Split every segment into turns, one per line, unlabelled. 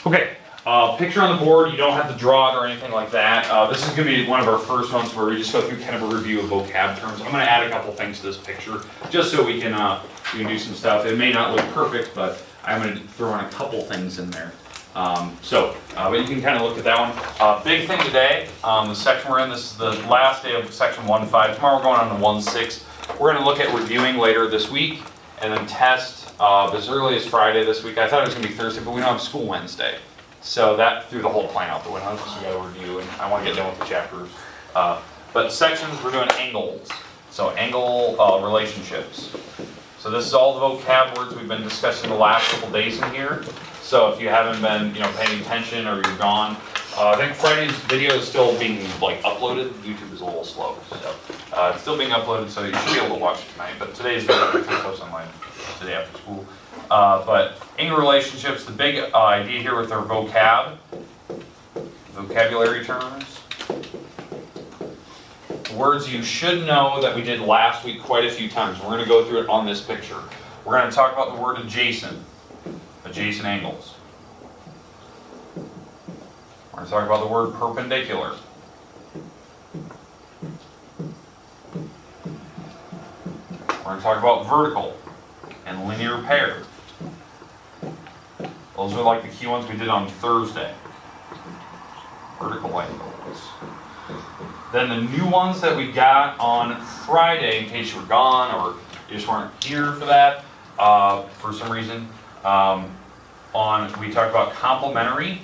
Okay, picture on the board, you don't have to draw it or anything like that. This is gonna be one of our first ones where we just go through kind of a review of vocab terms. I'm gonna add a couple things to this picture, just so we can do some stuff. It may not look perfect, but I'm gonna throw in a couple things in there. But you can kind of look at that one. Big thing today, the section we're in, this is the last day of section 1.5. Tomorrow we're going on to 1.6. We're gonna look at reviewing later this week, and then test as early as Friday this week. I thought it was gonna be Thursday, but we don't have school Wednesday. So that threw the whole plan out the window, because we got to review, and I want to get done with the chapters. But sections, we're doing angles. So angle relationships. So this is all the vocab words we've been discussing the last couple days in here. So if you haven't been, paying attention or you're gone, I think Friday's video is still being uploaded. YouTube is a little slow, so it's still being uploaded, so you should be able to watch it tonight. But today's video is post online today after school. But angle relationships, the big idea here with our vocabulary terms, words you should know that we did last week quite a few times. We're going to go through it on this picture. We're going to talk about the word adjacent angles. We're going to talk about the word perpendicular. We're going to talk about vertical and linear pair. Those are the key ones we did on Thursday. Vertical angles. Then the new ones that we got on Friday, in case you were gone or you just weren't here for that, for some reason, we talked about complementary,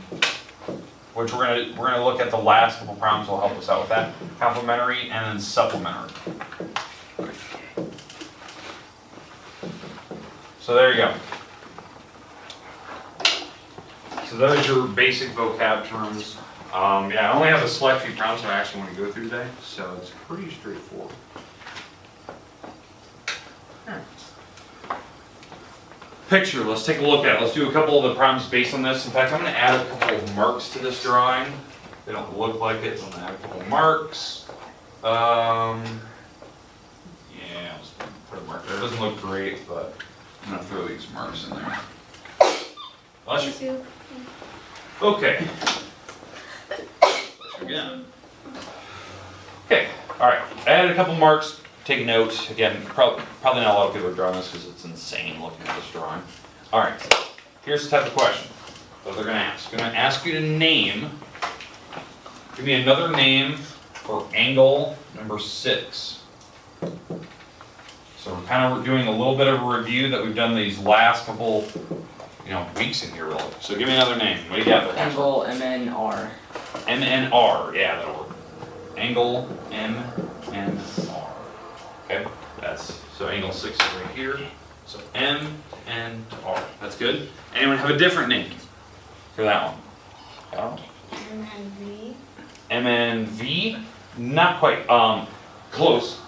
which we're gonna look at the last couple problems will help us out with that. Complementary and then supplementary. So there you go. So those are your basic vocab terms. I only have a select few problems that I actually want to go through today, so it's pretty straightforward. Picture, let's take a look at it. Let's do a couple of the problems based on this. In fact, I'm going to add a couple of marks to this drawing. They don't look like it, so I'm going to add a couple of marks. Let's put a mark there. It doesn't look great, but I'm going to throw these marks in there. Bless you. Okay. Again. Okay, all right. I added a couple marks. Take a note. Again, probably not a lot of people are drawing this because it's insane looking at this drawing. All right, here's the type of question that they're going to ask. They're going to ask you to give me another name for angle number 6. So we're kind of doing a little bit of a review that we've done these last couple weeks in here, really. So give me another name. What do you got there?
Angle MNR.
MNR, yeah, that'll work. Angle MNR. Okay, so angle 6 is right here. So M and R. That's good. Anyone have a different name for that one? Oh.
MNV.
MNV? Not quite. Close.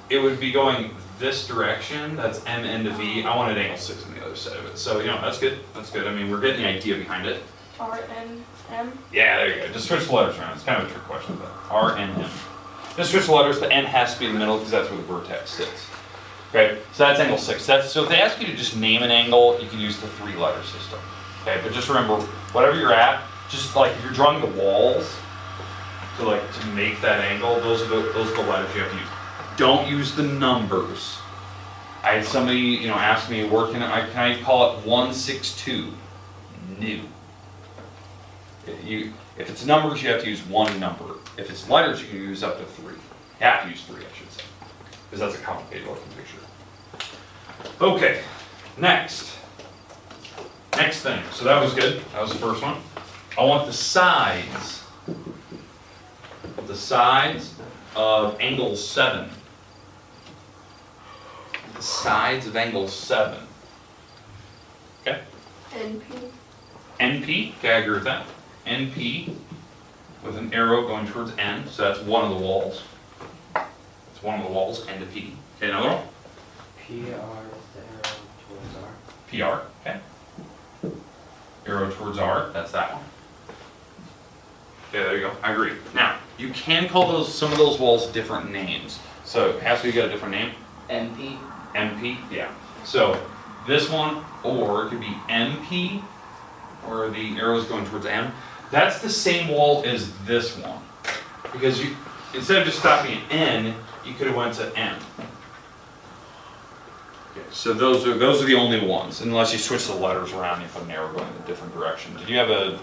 It would be going this direction. That's M and V. I wanted angle 6 on the other side of it. So, that's good. That's good. I mean, we're getting the idea behind it.
RNM.
Yeah, there you go. Just switch the letters around. It's kind of a trick question, but R and M. Just switch the letters. The N has to be in the middle because that's where the vertex sits. Okay, so that's angle 6. So if they ask you to just name an angle, you can use the 3-letter system. Okay, but just remember, whatever you're at, just if you're drawing the walls to make that angle, those are the letters you have to use. Don't use the numbers. I had somebody, ask me, can I call it 162? No. If it's numbers, you have to use one number. If it's letters, you can use up to 3. You have to use 3, I should say, because that's a complicated looking picture. Okay, next thing. So that was good. That was the first one. I want the sides of angle 7. The sides of angle 7. Okay.
NP.
NP. Okay, I agree with that. NP with an arrow going towards N, so that's one of the walls. It's one of the walls, N to P. Okay, another one?
PR with the arrow towards R.
PR, okay. Arrow towards R, that's that one. Okay, there you go, I agree. Now, you can call some of those walls different names. So, has to get a different name? where the arrow is going towards M, that's the same wall as this one. Because you, instead of just stopping at N, you could have went to M. Okay, so those are the only ones, unless you switch the letters around, you put an arrow going in a different direction. Did you have a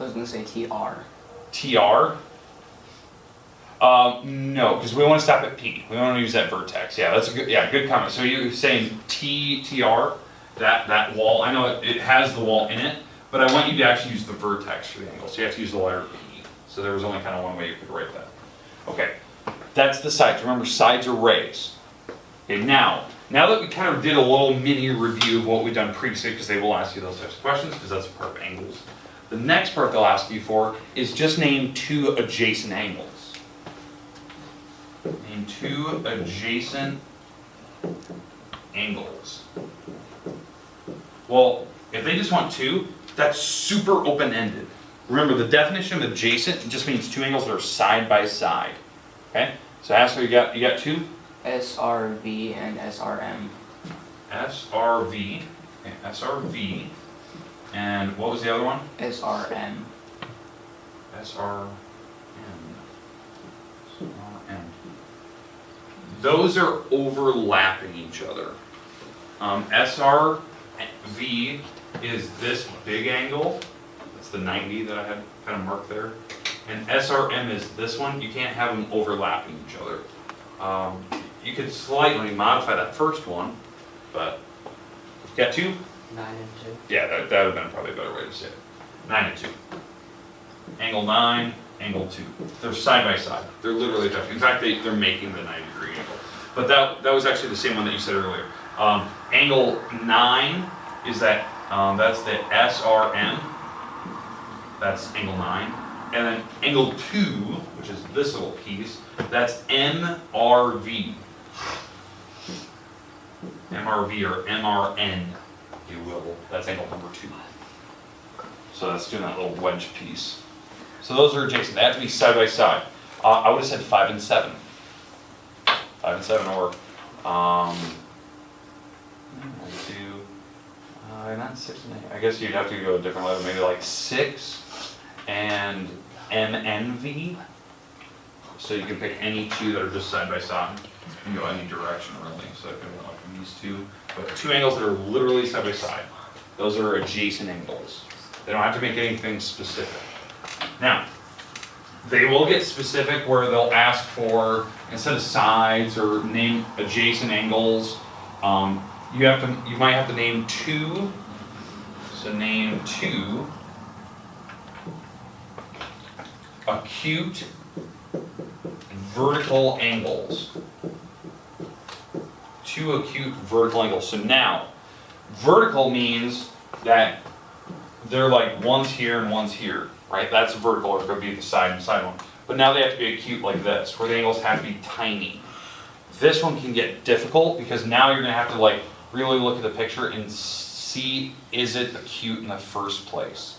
I was gonna say TR.
TR? No, because we want to stop at P. We want to use that vertex. Yeah, that's a good comment. So you're saying TR, that wall. I know it has the wall in it, but I want you to actually use the vertex for the angle. So you have to use the letter P. So there was only kind of one way you could write that. Okay, that's the sides. Remember, sides are rays. Okay, now that we kind of did a little mini review of what we've done previously, because they will ask you those types of questions, because that's part of angles. The next part they'll ask you for is just name two adjacent angles. Name two adjacent angles. Well, if they just want two, that's super open-ended. Remember, the definition of adjacent just means two angles that are side by side. Okay? So ask what you got. You got two?
SRV and SRM.
SRV. Okay, SRV. And what was the other one?
SRM.
SRM. Those are overlapping each other. SRV is this big angle. That's the 90 that I had kind of marked there. And SRM is this one. You can't have them overlapping each other. You could slightly modify that first one, but got two?
9 and 2.
Yeah, that would have been probably a better way to say it. 9 and 2. Angle 9, angle 2. They're side by side. They're literally touching. In fact, they're making the 90-degree angle. But that was actually the same one that you said earlier. Angle 9 is that, that's the SRM. That's angle 9. And then angle 2, which is this little piece, that's MRV. MRV or MRN, if you will. That's angle number 2. So that's doing that little wedge piece. So those are adjacent. They have to be side by side. I would have said 5 and 7. 5 and 7, or not 6 and 8. I guess you'd have to go a different level, maybe like 6 and MNV. So you can pick any two that are just side by side. You can go any direction really. So I can go like these two, but two angles that are literally side by side. Those are adjacent angles. They don't have to make anything specific. Now, they will get specific where they'll ask for, instead of sides or name adjacent angles, you might have to name two. So name two acute vertical angles. Two acute vertical angles. So now, vertical means that they're like one's here and one's here, right? That's vertical, or it could be the side and side one. But now they have to be acute like this, where the angles have to be tiny. This one can get difficult because now you're gonna have to like really look at the picture and see, is it acute in the first place?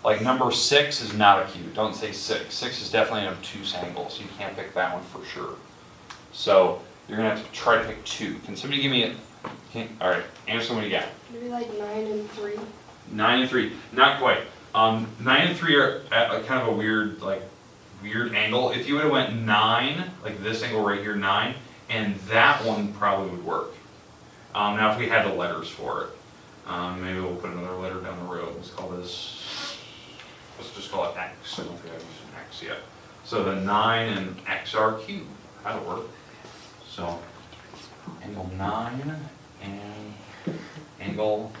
Like number 6 is not acute. Don't say 6. 6 is definitely an obtuse angle, so you can't pick that one for sure. So you're gonna have to try to pick 2. Can somebody give me a? All right, Anderson, what do you got?
Maybe like 9 and 3.
9 and 3, not quite. 9 and 3 are at a kind of a weird angle. If you would have went 9, like this angle right here, 9, and that one probably would work. Now if we had the letters for it, maybe we'll put another letter down the road. Let's call this. Let's just call it X. I don't think I've used an X yet. So the 9 and X are cubed. That'll work. So angle 9 and angle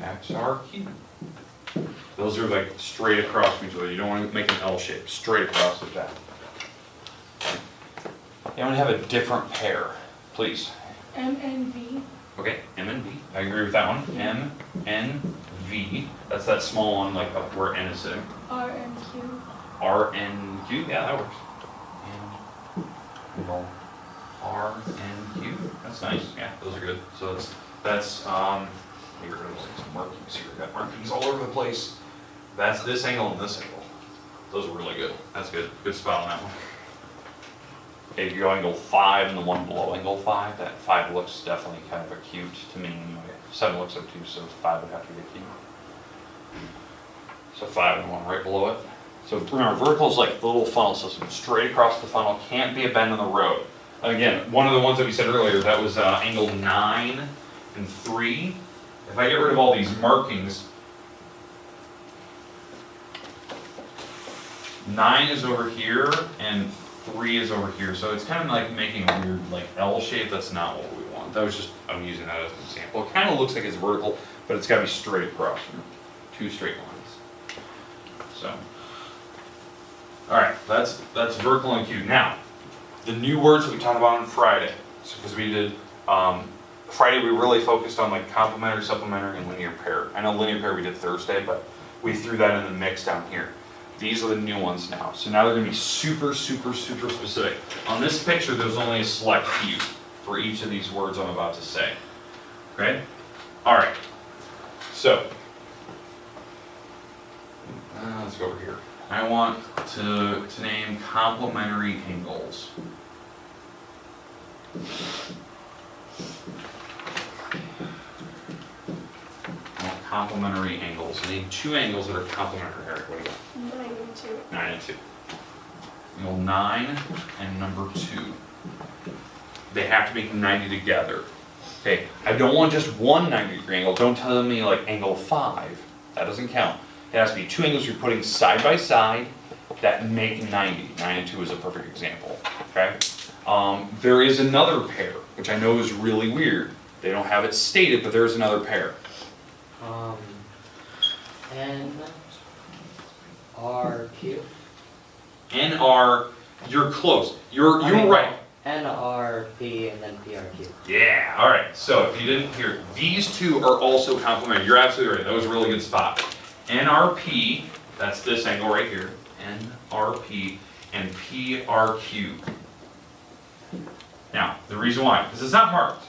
X are cubed. Those are like straight across from each other. You don't want to make an L shape. Straight across like that. You want to have a different pair, please.
M and V.
Okay, M and V. I agree with that one. M, N, V. That's that small one, like up where N is sitting.
R and Q.
R, N, Q. Yeah, that works. And R, N, Q. That's nice. Yeah, those are good. So that's here are some markings here. Got markings all over the place. That's this angle and this angle. Those are really good. That's good. Good spot on that one. Okay, if you go angle 5 and the one below angle 5, that 5 looks definitely kind of acute to me anyway. 7 looks up too, so 5 would have to be acute. So 5 and 1 right below it. So remember, vertical is like the little funnel system, straight across the funnel, can't be a bend in the road. Again, one of the ones that we said earlier, that was angle 9 and 3. If I get rid of all these markings, 9 is over here and 3 is over here. So it's kind of like making a weird like L shape. That's not what we want. That was just, I'm using that as an example. It kind of looks like it's vertical, but it's got to be straight across, 2 straight lines. So, all right, that's vertical and acute. Now, the new words that we talked about on Friday, because we did, Friday we really focused on like complementary, supplementary, and linear pair. I know linear pair we did Thursday, but we threw that in the mix down here. These are the new ones now. So now they're gonna be super, super, super specific. On this picture, there's only a select few for each of these words I'm about to say. Okay? All right. So, let's go over here. I want to name complementary angles. Complementary angles. I need 2 angles that are complementary. Eric, what do you got?
9 and 2.
9 and 2. Angle 9 and number 2. They have to make 90 together. Okay, I don't want just one 90-degree angle. Don't tell me like angle 5. That doesn't count. It has to be 2 angles you're putting side by side that make 90. 9 and 2 is a perfect example. Okay. There is another pair, which I know is really weird. They don't have it stated, but there is another pair.
NRQ.
NR, you're close. You're right.
NRP and then PRQ.
Yeah, all right. So if you didn't hear, these 2 are also complementary. You're absolutely right. That was a really good spot. NRP, that's this angle right here. NRP and PRQ. Now, the reason why, because it's not marked.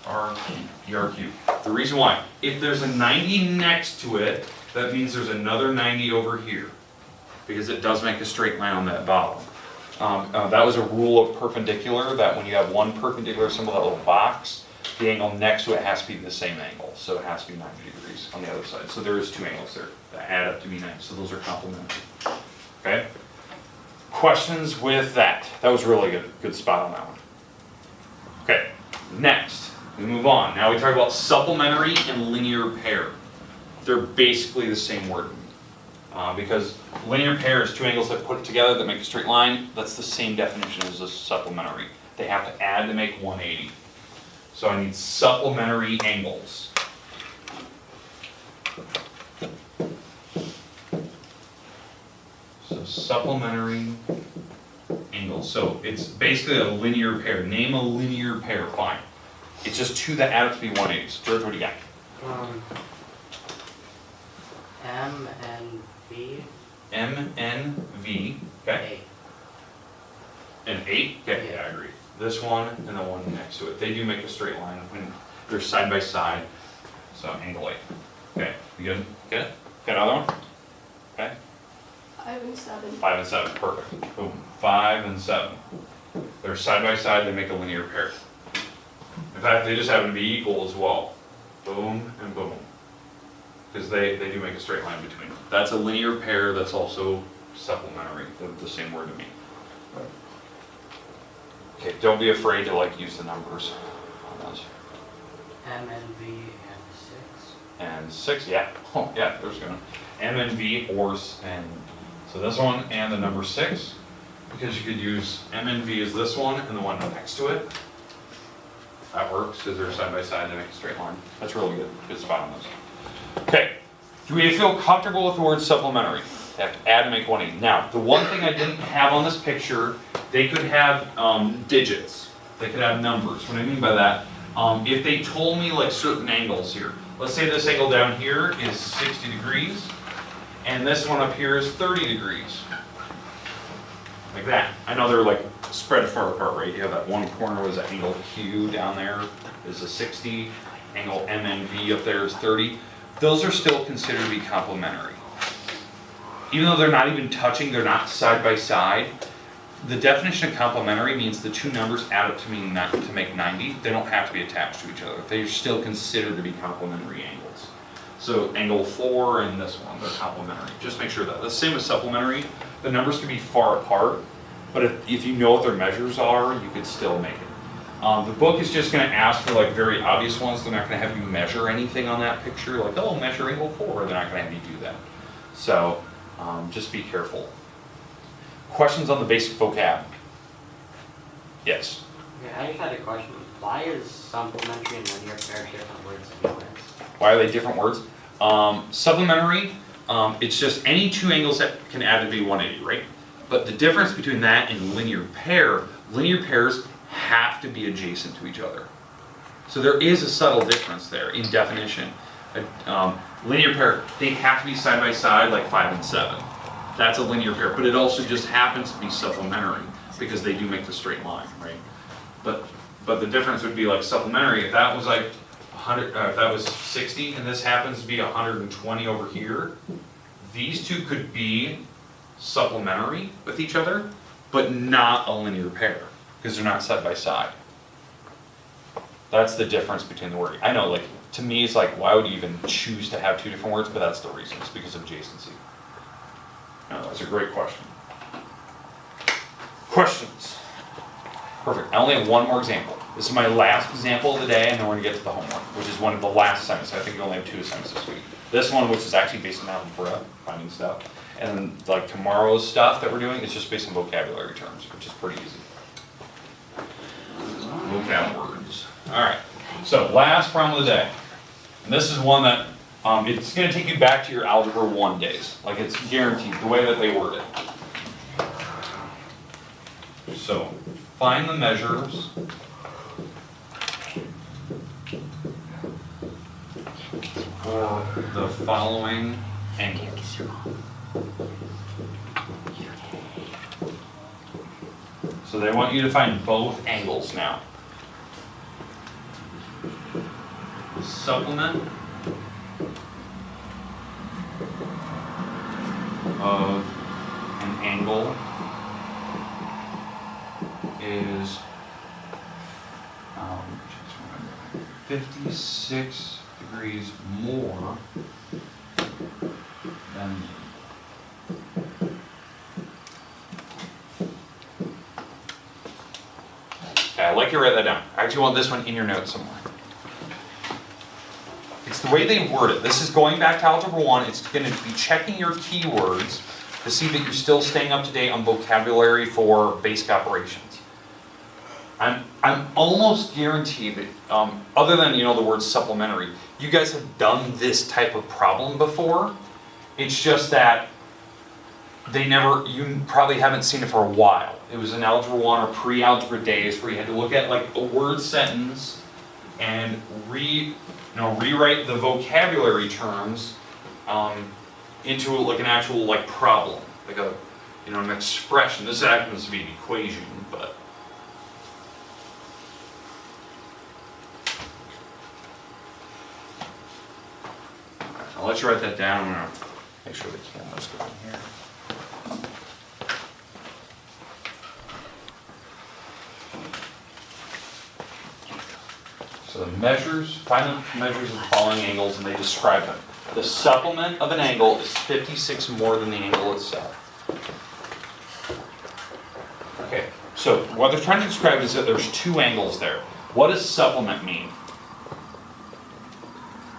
RQ, PRQ. The reason why, if there's a 90 next to it, that means there's another 90 over here. Because it does make a straight line on that bottom. That was a rule of perpendicular, that when you have one perpendicular symbol, that little box, the angle next to it has to be the same angle. So it has to be 90 degrees on the other side. So there is 2 angles there that add up to be 90. So those are complementary. Okay? Questions with that? That was really good spot on that one. Okay, next, we move on. Now we talk about supplementary and linear pair. They're basically the same word. Because linear pair is 2 angles that put together that make a straight line. That's the same definition as a supplementary. They have to add to make 180. So I need supplementary angles. So supplementary angles. So it's basically a linear pair. Name a linear pair. Fine. It's just 2 that add up to be 180s. George, what do you got?
M and V.
M, N, V. Okay.
8.
And 8? Okay, yeah, I agree. This one and the one next to it. They do make a straight line when they're side by side. So angle 8. Okay, you good? Get it? Got another one? Okay.
5 and 7.
5 and 7, perfect. Boom. 5 and 7. They're side by side, they make a linear pair. In fact, they just happen to be equal as well. Boom and boom. Because they do make a straight line between them. That's a linear pair, that's also supplementary, the same word to me. Okay, don't be afraid to like use the numbers on those.
M and V and 6.
And 6, yeah. Oh, yeah, there's gonna. M and V, horse, and so this one and the number 6, because you could use M and V as this one and the one next to it. That works because they're side by side, they make a straight line. That's really good spot on those. Okay, do we feel comfortable with the word supplementary? They have to add and make 180. Now, the one thing I didn't have on this picture, they could have digits. They could have numbers. What I mean by that, if they told me like certain angles here, let's say this angle down here is 60 degrees, and this one up here is 30 degrees. Like that. I know they're like spread far apart, right? You have that one corner was an angle Q down there is a 60, angle MNV up there is 30. Those are still considered to be complementary. Even though they're not even touching, they're not side by side. The definition of complementary means the 2 numbers add up to make 90. They don't have to be attached to each other. They're still considered to be complementary angles. So angle 4 and this one, they're complementary. Just make sure that. The same with supplementary, the numbers can be far apart, but if you know what their measures are, you could still make it. The book is just gonna ask for like very obvious ones. They're not gonna have you measure anything on that picture, like, oh, measure angle 4. They're not gonna have you do that. So just be careful. Questions on the basic vocab? Yes.
Okay, I just had a question. Why is supplementary and linear pair different words anyways?
Why are they different words? Supplementary, it's just any two angles that can add to be 180, right? But the difference between that and linear pairs have to be adjacent to each other. So there is a subtle difference there in definition. Linear pair, they have to be side by side like 5 and 7. That's a linear pair, but it also just happens to be supplementary because they do make the straight line, right? But the difference would be like supplementary, if that was like 100, if that was 60 and this happens to be 120 over here, these two could be supplementary with each other, but not a linear pair because they're not side by side. That's the difference between the wording. I know, like, to me, it's like, why would you even choose to have two different words? But that's the reason. It's because of adjacency. No, that's a great question. Questions? Perfect. I only have one more example. This is my last example of the day, and then we're going to get to the homework, which is one of the last assignments. I think you only have 2 assignments this week. This one, which is actually based on algebra, finding stuff, and like tomorrow's stuff that we're doing is just based on vocabulary terms, which is pretty easy. Vocab words. All right. So last problem of the day. And this is one that it's going to take you back to your Algebra 1 days. Like, it's guaranteed, the way that they word it. So, find the measures for the following angles. So they want you to find both angles now. Supplement of an angle is 56 degrees more than okay, I'd like you to write that down. I actually want this one in your notes somewhere. It's the way they word it. This is going back to Algebra 1. It's going to be checking your keywords to see that you're still staying up to date on vocabulary for basic operations. I'm almost guaranteed that, other than the word supplementary, you guys have done this type of problem before. It's just that you probably haven't seen it for a while. It was in Algebra 1 or pre-Algebra days where you had to look at like a word sentence and rewrite the vocabulary terms into like an actual like problem, like an expression. This happens to be an equation, but I'll let you write that down. I'm gonna make sure the camera's going here. So the measures, find the measures of the following angles and they describe them. The supplement of an angle is 56 more than the angle itself. Okay, so what they're trying to describe is that there's 2 angles there. What does supplement mean?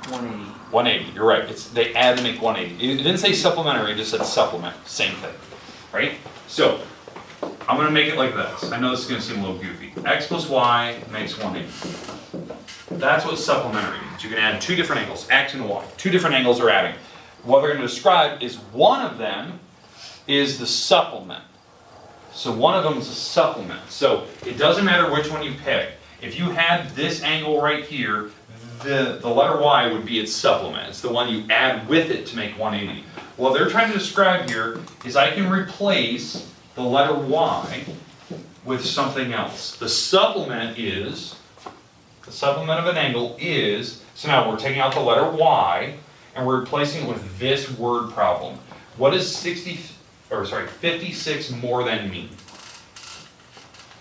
180.
180, you're right. They add to make 180. It didn't say supplementary, it just said supplement. Same thing, right? So, I'm going to make it like this. I know this is going to seem a little goofy. X plus Y makes 180. That's what supplementary means. You can add 2 different angles, X and Y. 2 different angles are adding. What they're going to describe is one of them is the supplement. So one of them is a supplement. So it doesn't matter which one you pick. If you had this angle right here, the letter Y would be its supplement. It's the one you add with it to make 180. What they're trying to describe here is I can replace the letter Y with something else. The supplement of an angle is, so now we're taking out the letter Y and we're replacing it with this word problem. What does 56 more than mean?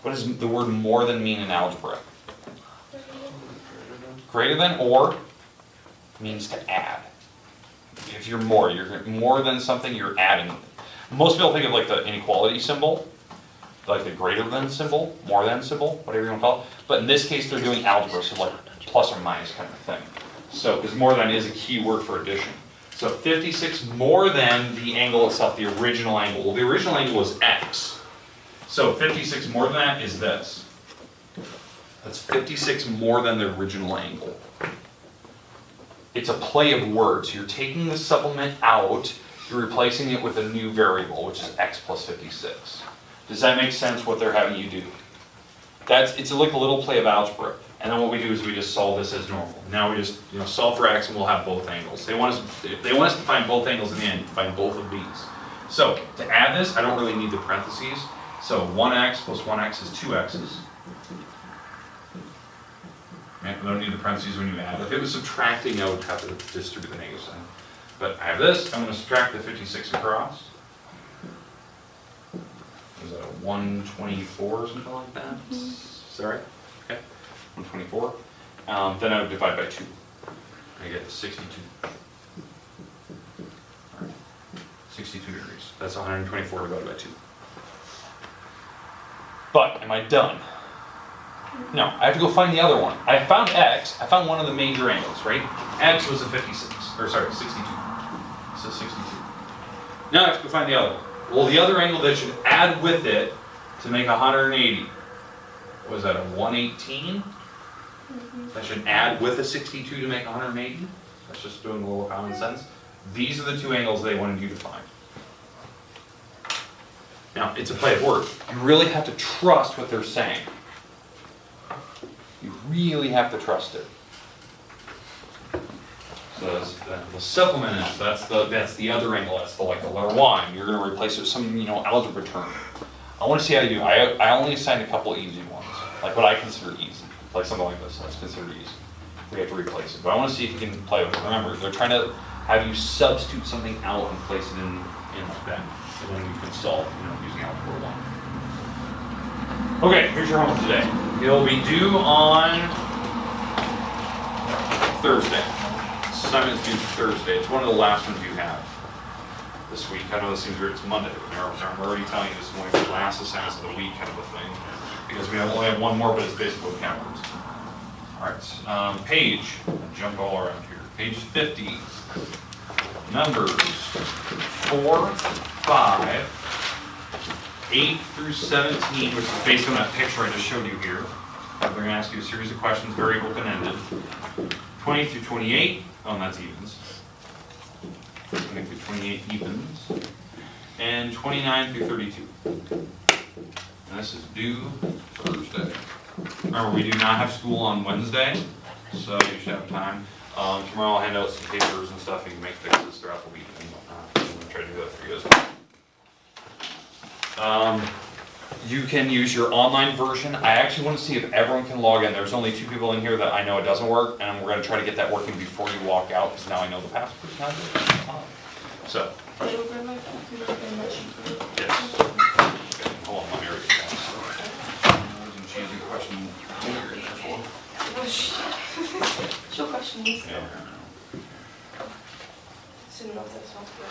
What does the word more than mean in algebra? Greater than or means to add. if you're more than something, you're adding. Most people think of like the inequality symbol, like the greater than symbol, more than symbol, whatever you want to call it. But in this case, they're doing algebra, so like plus or minus kind of thing. So, because more than is a key word for addition. So 56 more than the angle itself, the original angle. Well, the original angle was x. So 56 more than that is this. That's 56 more than the original angle. It's a play of words. You're taking the supplement out, you're replacing it with a new variable, which is x plus 56. Does that make sense what they're having you do? It's like a little play of algebra. And then what we do is we just solve this as normal. Now we just solve for x and we'll have both angles. They want us to find both angles in the end, find both of these. So to add this, I don't really need the parentheses. So 1x plus 1x is 2x's. I don't need the parentheses when you add. If it was subtracting, I would have to distribute the negative sign. But I have this, I'm going to subtract the 56 across. Is that a 124 or something like that? Is that right? Okay, 124. Then I would divide by 2. I get 62. All right. 62 degrees. That's 124 divided by 2. But, am I done? No, I have to go find the other one. I found x, I found one of the major angles, right? X was a 56, or sorry, 62. So 62. Now I have to go find the other one. Well, the other angle that should add with it to make 180, was that a 118? That should add with a 62 to make 180? That's just doing a little common sense. These are the two angles they wanted you to find. Now, it's a play of words. You really have to trust what they're saying. You really have to trust it. So the supplement is, that's the other angle, that's the letter y. You're going to replace it with some algebra term. I want to see how you do. I only assigned a couple easy ones, like what I consider easy, like something like this. That's considered easy. We have to replace it, but I want to see if you can play with it. Remember, they're trying to have you substitute something out and place it in like that, and then you can solve, using algebra 1. Okay, here's your homework today. It'll be due on Thursday. Assignment's due Thursday. It's one of the last ones you have this week. I know this seems weird, it's Monday, but I'm already telling you this is one of the last assignments of the week kind of a thing. Because we only have one more, but it's basically vocabularies. Alright, page, jump all around here. Page 50. Numbers 4, 5, 8 through 17, which is based on that picture I just showed you here. They're going to ask you a series of questions, very open-ended. 20 through 28, and that's evens. 20 through 28 evens. And 29 through 32. And this is due Thursday. Remember, we do not have school on Wednesday, so you should have time. Tomorrow I'll hand out some papers and stuff, and you can make fixes throughout the week and whatnot. I'm going to try to do that for you as well. You can use your online version. I actually want to see if everyone can log in. There's only 2 people in here that I know it doesn't work, and we're going to try to get that working before you walk out, because now I know the password. So, question? Yes. Okay, hold on, let me read it down. She has a question.
Oh shit. Show questions.
Yeah.
Soon enough, that's not good.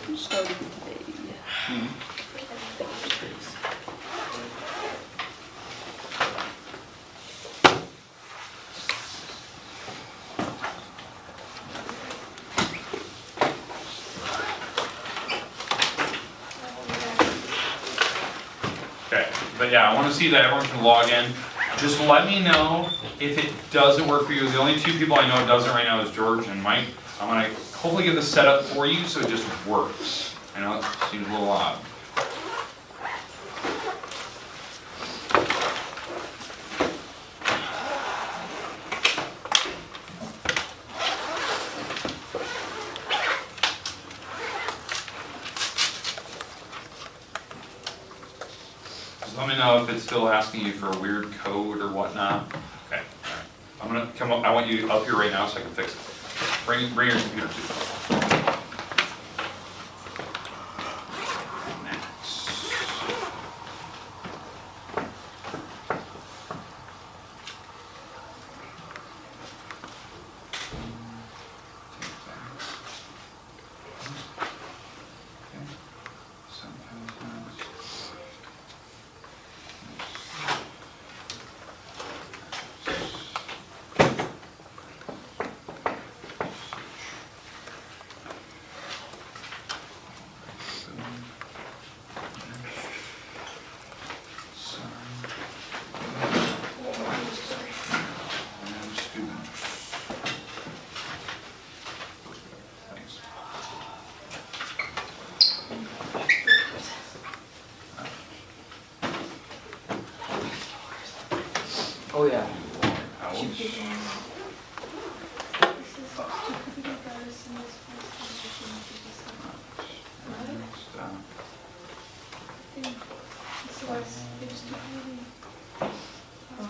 Who started today?
Okay, but yeah, I want to see that everyone can log in. Just let me know if it doesn't work for you. The only 2 people I know it doesn't right now is George and Mike. I'm going to hopefully get this set up for you so it just works. I know it seems a little odd. Let me know if it's still asking you for a weird code or whatnot. Okay, all right. I'm gonna come up, I want you up here right now so I can fix it. Bring your computer to
Oh, yeah.
Ouch.
Should be doing that. This is certificate of status in this first position, should be something.
Stop.
This was, there's stupidity. Oh,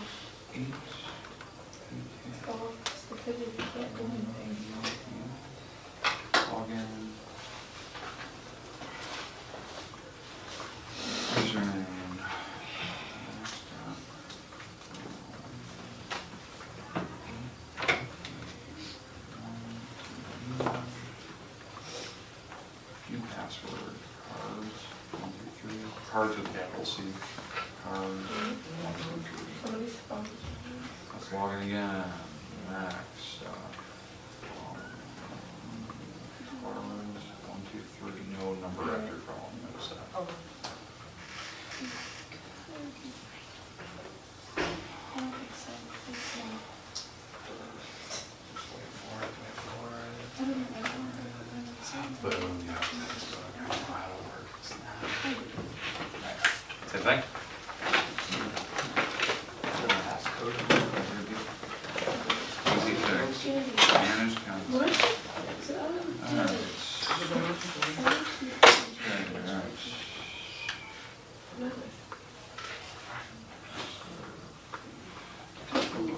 oh, stupidity, you can't do anything.
Log in. Username. New password. Cards. 1, 2, 3. Cards with capital C. Cards. 1, 2, 3.
Somebody's phone.
Let's log in again. Next. Cards. 1, 2, 3. No number after phone. Notice that.
Oh. I don't think so. It's not.
Just wait for it. Wait for it.
I don't know. I don't know.
Boom. Yeah. That's what I don't know how to work. It's not. Same thing. Easy fix. Manage account.
What? So I don't know.
Alright. Look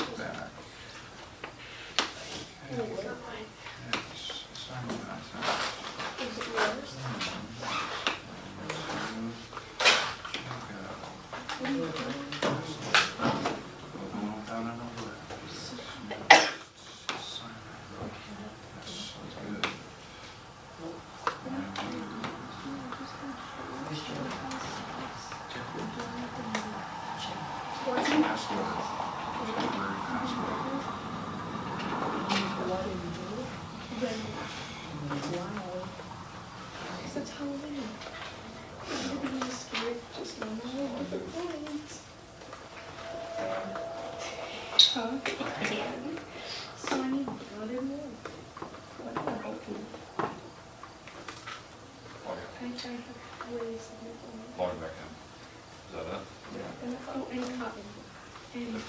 back. Yes. Assignment,
Is it yours? Because it's Halloween. Everybody is scared, just no matter what the points. Okay. So I need blood and wool. What am I hoping? I have ways of making it.
Log back in. Is that it?
Oh, and cotton. And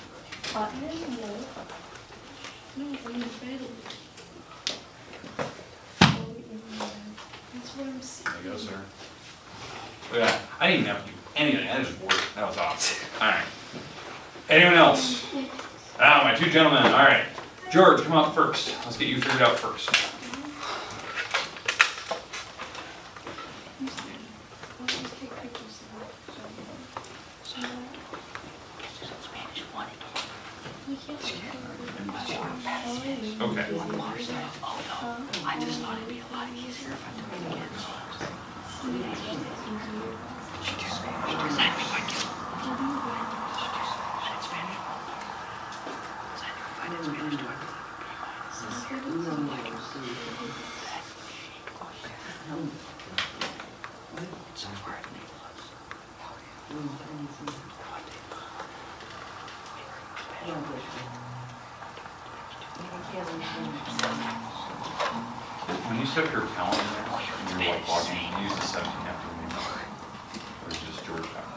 cotton and wool. No, and bedding. That's what I'm saying.
There you go, sir. Look at that. I didn't even have to do anything. I just worked. That was awesome. All right. Anyone else? Ah, my two gentlemen. All right. George, come up first. Let's get you figured out first.
I'll just take pictures of it. We can't take
Okay.
I just thought it'd be a lot easier if I took it again. She do Spanish. Does that mean I can? I did Spanish. Does that mean if I did Spanish, do I so far, it made lots.
When you set your calendar and you're like logging, you use the 17 after the meeting. Or is it just George time?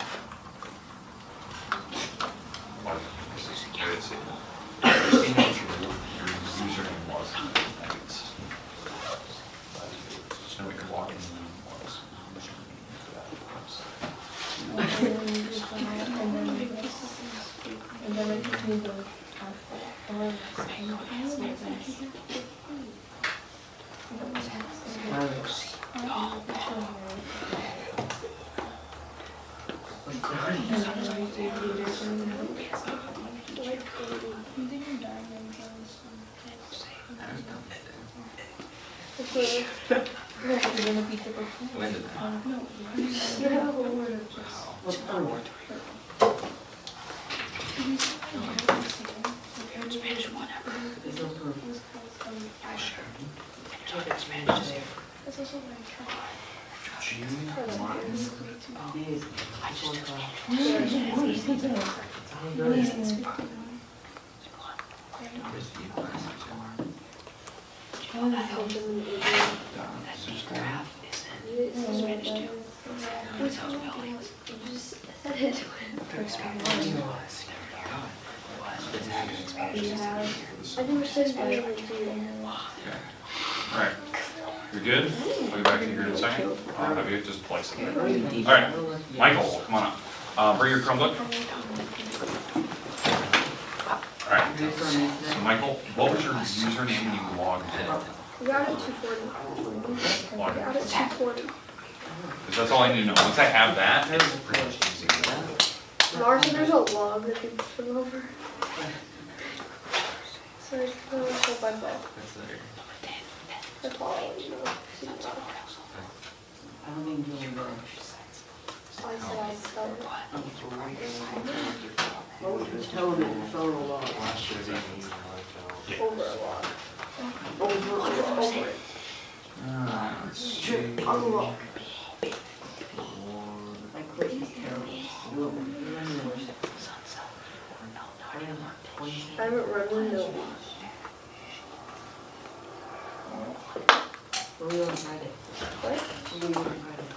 Like, this is the way it's set. Your username was. So we can log in and then was.
And then I just need the outfit.
When did that?
You have a whole word of just.
What's the word? Spanish, whatever. I sure. And you're talking Spanish today.
That's also what I try.
I just took That big graph is in Spanish too. It's all spelling.
You just said it.
Experience was.
I never said anything to you.
Alright. You're good? I'll get back to you here in a second. I'll have you just place it there. Alright, Michael, come on up. Bring your Chromebook. Alright, so Michael, what was your username when you logged in?
We got it 240. We
Log in.
got it 240.
Because that's all I need to know. Once I have that, it's pretty much easy.
Mars, there's a log that you put over. So it's a whole bunch of. That's all I need to know.
I don't think you'll go.
I said I spelled it.
Tone and photo log.
Over a log.
Over.
Over it. Unlock.
My click is terrible.
I haven't run Windows.
What are we on Friday?
What?
What are we on Friday?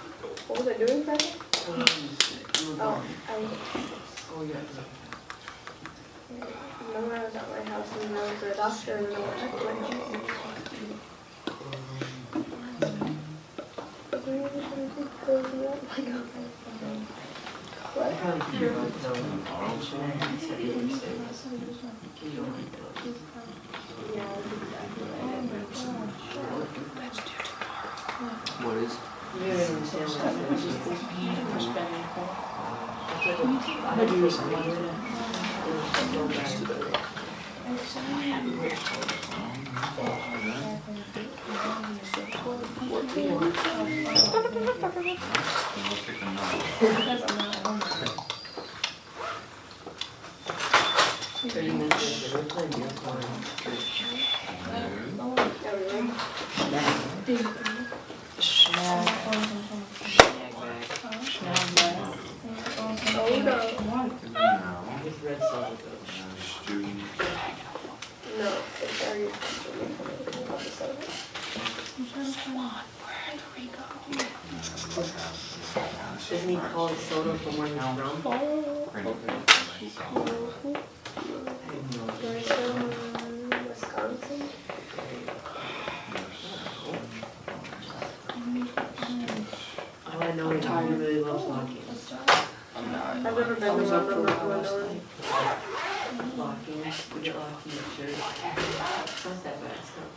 What was I doing Friday?
You were
Oh,
gone. Oh, yeah.
Remember I was at my house and I was at the doctor and then I went back to my house. Oh my God.
I
What?
probably keep your phone down.
Yeah, that's exactly right.
What is?
You don't understand what with red cells.
No, it's already.
Doesn't he call it soda from where he's from?
Wisconsin?
All I know is he really loves locking.
I've never been to one number.
Locking, we get locking at church. It's not that bad stuff.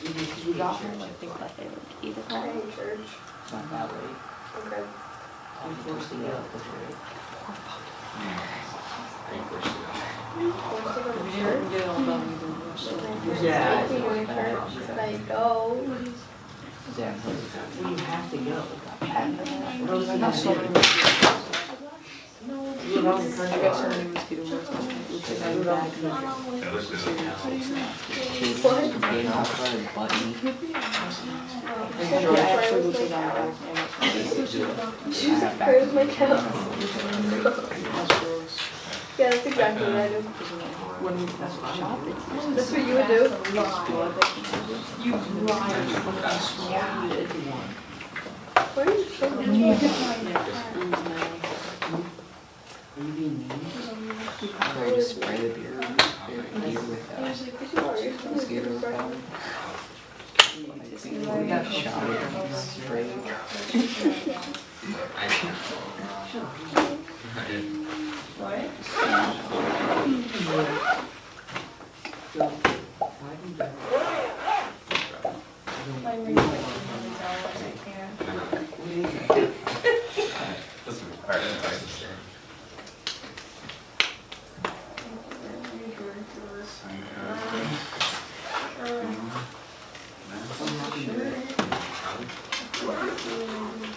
We just
We got
church.
one, I think that they like 8
I
o'clock.
hate church.
It's not that late.
Okay.
I'm forced to get up this early.
Forced to go to
We
church?
didn't get all done either.
Yeah.
Taking me to church, said I go.
Yeah.
Well, you have to go. What else
I
you
got
gonna
so
do?
many mosquitoes.
You live out in the
I
country.
got so many mosquitoes last night. Looks like I'm back.
Yeah, let's do that.
What?
Game outside button.
Yeah, I actually looked at that.
Where's my cow?
That's gross.
Yeah, that's exactly what I do.
When we shop, it's
That's what you would do?
you lie.
What are you saying?
Are you being mean?
I just spray the beer with mosquito repellent. We got shot and sprayed.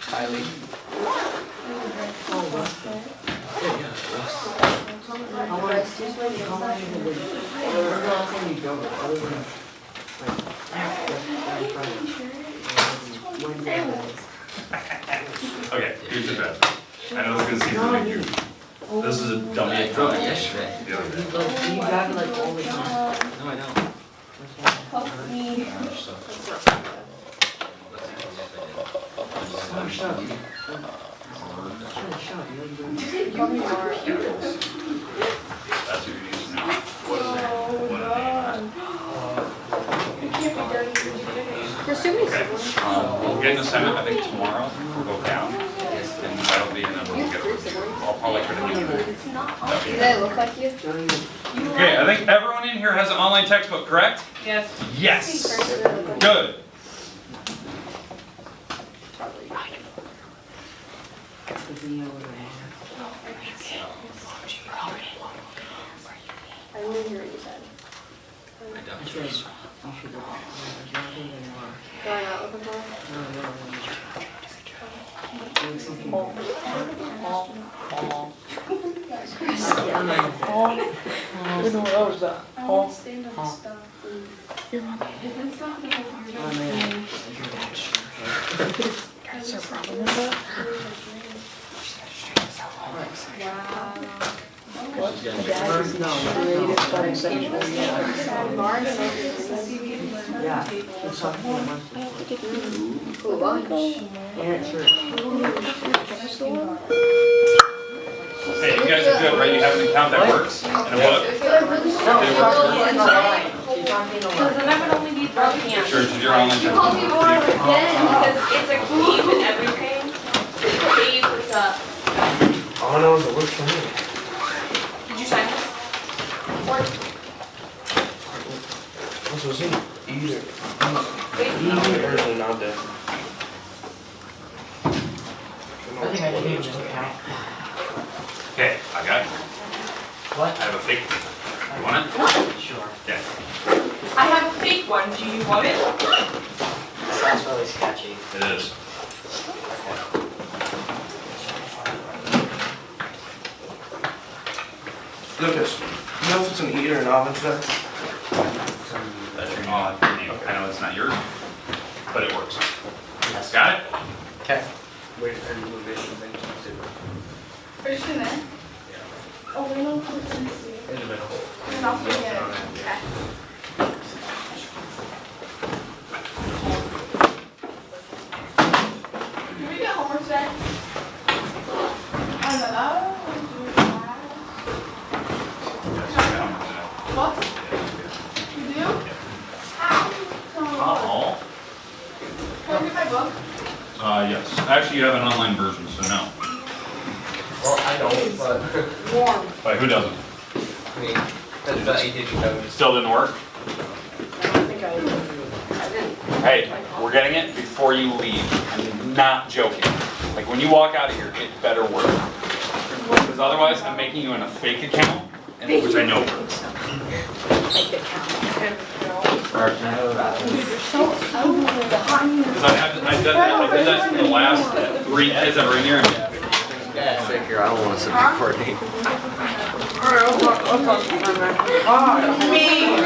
Kylie.
How long have you been? When's the last time you drove it? Other than like last Friday. Wednesday.
Okay, here's the best. I know this is gonna seem really cute. This is a dummy account.
Yesterday.
The other day.
You drive it like all the time.
No, I don't.
Oh, shut up. Shut up. You like doing
Call me Mara.
Okay. We'll get an assignment, I think tomorrow, we'll go down, and that'll be, and then we'll get a review. I'll probably try to do it.
Do they look like you?
Okay, I think everyone in here has an online textbook, correct?
Yes.
Yes. Good.
I didn't hear what you said. Go on out looking for?
I don't know what that was about.
I want to stand up and stuff.
Your mother.
If it's not the whole
Is there a problem with that?
Wow.
What? My dad is creative study section.
Yeah, it's up to a month.
Cool lunch.
Hey, you guys are good, right? You have an account that works. And a what?
Because then I would only need both hands.
Sure, did your online
You called me
textbook?
more again because it's a keep and everything. Keep, what's up?
All I know is it works for me.
Did you sign this?
So is it either?
Wait.
Or is it not that?
I think I gave you an account.
Okay, I got it.
What?
I have a fake. You want it?
Sure.
Yeah.
I have a fake one. Do you want it?
Sounds really sketchy.
It is.
Lucas, you know if it's an E or an oven today?
That's your name. I know it's not yours, but it works.
Yes.
Got it?
Okay. Wait, and the revision thing too.
Are you doing that? Oh, we don't put it in the
In the middle.
And I'll forget it. Okay. Can we get homework today? I don't know. What? You do? How? Tell me what.
Oh.
Can I read my book?
Yes. Actually, you have an online version, so no.
Well, I don't, but
Warm.
But who doesn't?
I mean, that's what you did, you know,
It still didn't work? Hey, we're getting it before you leave. I'm not joking. Like, when you walk out of here, it better work. Because otherwise, I'm making you in a fake account, and which I know works. Because I did that for the last 3 kids that were in here.
yeah, sick here, I don't want to sit and coordinate.
Me.